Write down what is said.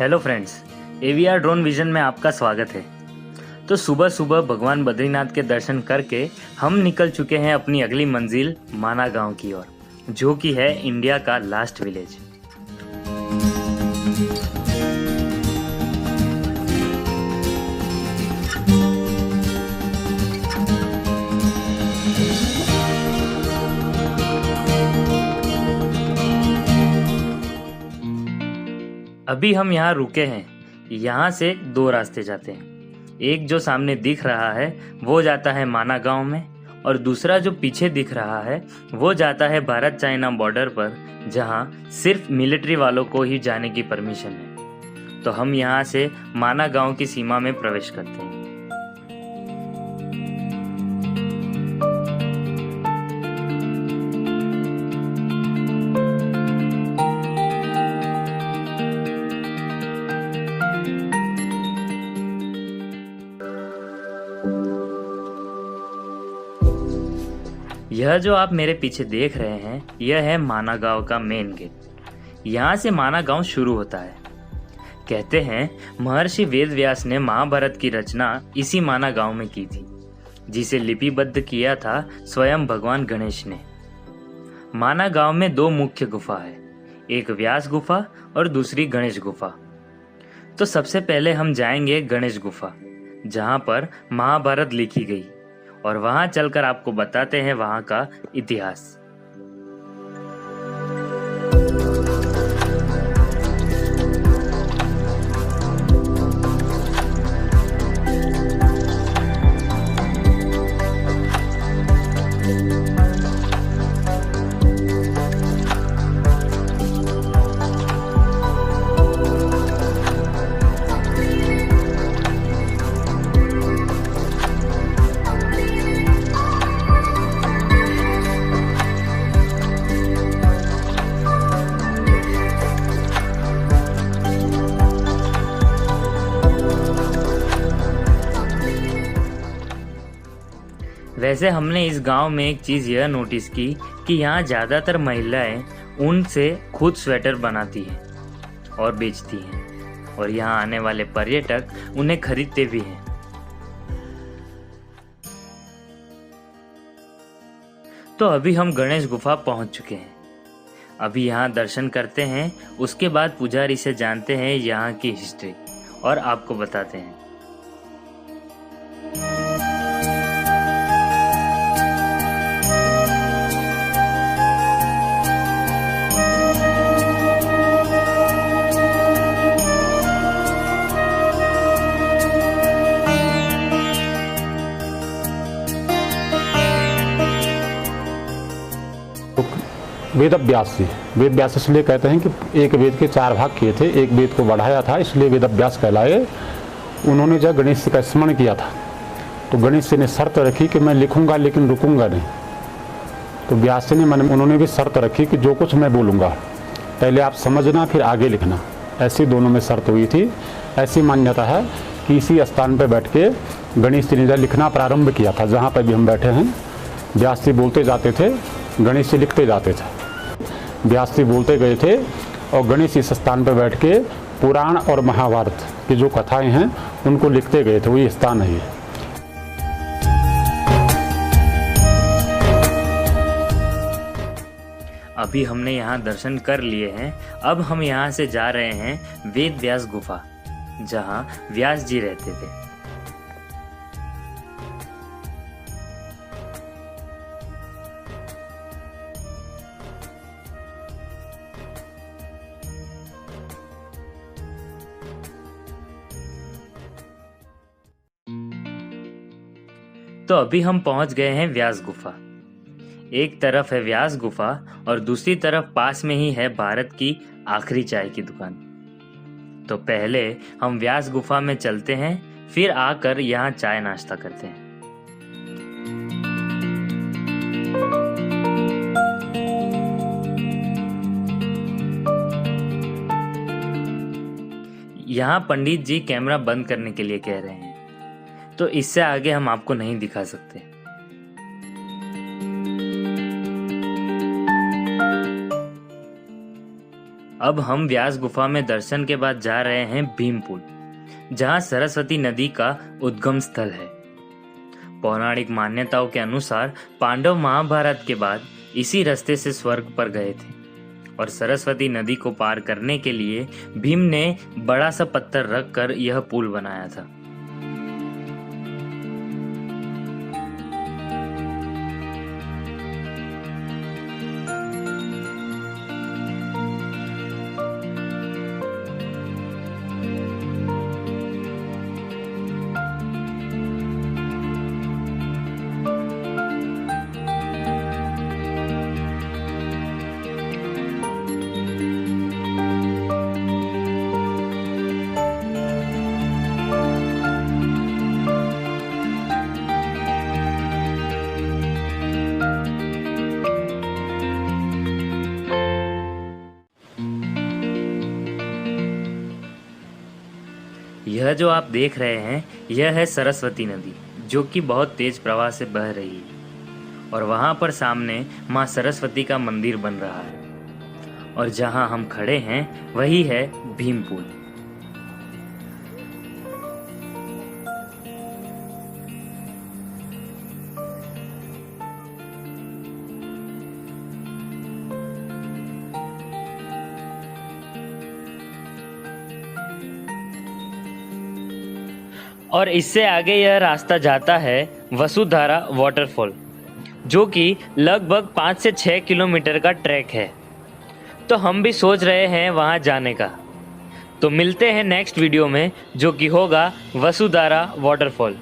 Hello friends, AVR drone vision में आपका स्वागत है। तो सुबह सुबह भगवान बद्रीनाथ के दर्शन करके हम निकल चुके हैं अपनी अगली मंजिल माना गांव की ओर, जो कि है इंडिया का लास्ट विलेज। अभी हम यहाँ रुके हैं। यहाँ से दो रास्ते जाते हैं। एक जो सामने दिख रहा है वो जाता है माना गांव में, और दूसरा जो पीछे दिख रहा है वो जाता है भारत चाइना बॉर्डर पर, जहाँ सिर्फ मिलिट्री वालों को ही जाने की परमिशन है। तो हम यहाँ से माना गांव की सीमा में प्रवेश करते हैं। यह जो आप मेरे पीछे देख रहे हैं, यह है माना गांव का मेन गेट। यहाँ से माना गांव शुरू होता है। कहते हैं महर्षि वेद व्यास ने महाभारत की रचना इसी माना गांव में की थी, जिसे लिपिबद्ध किया था स्वयं भगवान गणेश ने। माना गांव में दो मुख्य गुफा है, एक व्यास गुफा और दूसरी गणेश गुफा। तो सबसे पहले हम जाएंगे गणेश गुफा, जहाँ पर महाभारत लिखी गई, और वहां चलकर आपको बताते हैं वहां का इतिहास। वैसे हमने इस गांव में एक चीज यह नोटिस की कि यहाँ ज्यादातर महिलाएं ऊन से खुद स्वेटर बनाती हैं और बेचती हैं, और यहाँ आने वाले पर्यटक उन्हें खरीदते भी हैं। तो अभी हम गणेश गुफा पहुंच चुके हैं। अभी यहाँ दर्शन करते हैं, उसके बाद पुजारी से जानते हैं यहाँ की हिस्ट्री और आपको बताते हैं। वेद व्यास जी, वेद व्यास इसलिए कहते हैं कि एक वेद के 4 भाग किए थे, एक वेद को बढ़ाया था, इसलिए वेद व्यास कहलाए। उन्होंने जब गणेश जी का स्मरण किया था तो गणेश जी ने शर्त रखी कि मैं लिखूंगा लेकिन रुकूंगा नहीं। तो व्यास जी ने उन्होंने भी शर्त रखी कि जो कुछ मैं बोलूँगा पहले आप समझना फिर आगे लिखना। ऐसी दोनों में शर्त हुई थी। ऐसी मान्यता है कि इसी स्थान पर बैठ के गणेश जी ने जब लिखना प्रारंभ किया था, जहाँ पर भी हम बैठे हैं, व्यास जी बोलते जाते थे, गणेश जी लिखते जाते थे। व्यास जी बोलते गए थे और गणेश इस स्थान पर बैठ के पुराण और महाभारत की जो कथाएं हैं उनको लिखते गए थे। वही स्थान है ये। अभी हमने यहाँ दर्शन कर लिए हैं। अब हम यहाँ से जा रहे हैं वेद व्यास गुफा, जहाँ व्यास जी रहते थे। तो अभी हम पहुंच गए हैं व्यास गुफा। एक तरफ है व्यास गुफा और दूसरी तरफ पास में ही है भारत की आखिरी चाय की दुकान। तो पहले हम व्यास गुफा में चलते हैं, फिर आकर यहाँ चाय नाश्ता करते हैं। यहाँ पंडित जी कैमरा बंद करने के लिए कह रहे हैं, तो इससे आगे हम आपको नहीं दिखा सकते। अब हम व्यास गुफा में दर्शन के बाद जा रहे हैं भीमपुल, जहां सरस्वती नदी का उद्गम स्थल है। पौराणिक मान्यताओं के अनुसार पांडव महाभारत के बाद इसी रास्ते से स्वर्ग पर गए थे और सरस्वती नदी को पार करने के लिए भीम ने बड़ा सा पत्थर रखकर यह पुल बनाया था। यह जो आप देख रहे हैं यह है सरस्वती नदी, जो कि बहुत तेज प्रवाह से बह रही है और वहां पर सामने माँ सरस्वती का मंदिर बन रहा है और जहां हम खड़े हैं वही है भीमपुल। और इससे आगे यह रास्ता जाता है वसुधारा वाटरफॉल, जो कि लगभग 5 से 6 किलोमीटर का ट्रैक है। तो हम भी सोच रहे हैं वहां जाने का। तो मिलते हैं नेक्स्ट वीडियो में, जो कि होगा वसुधारा वाटरफॉल।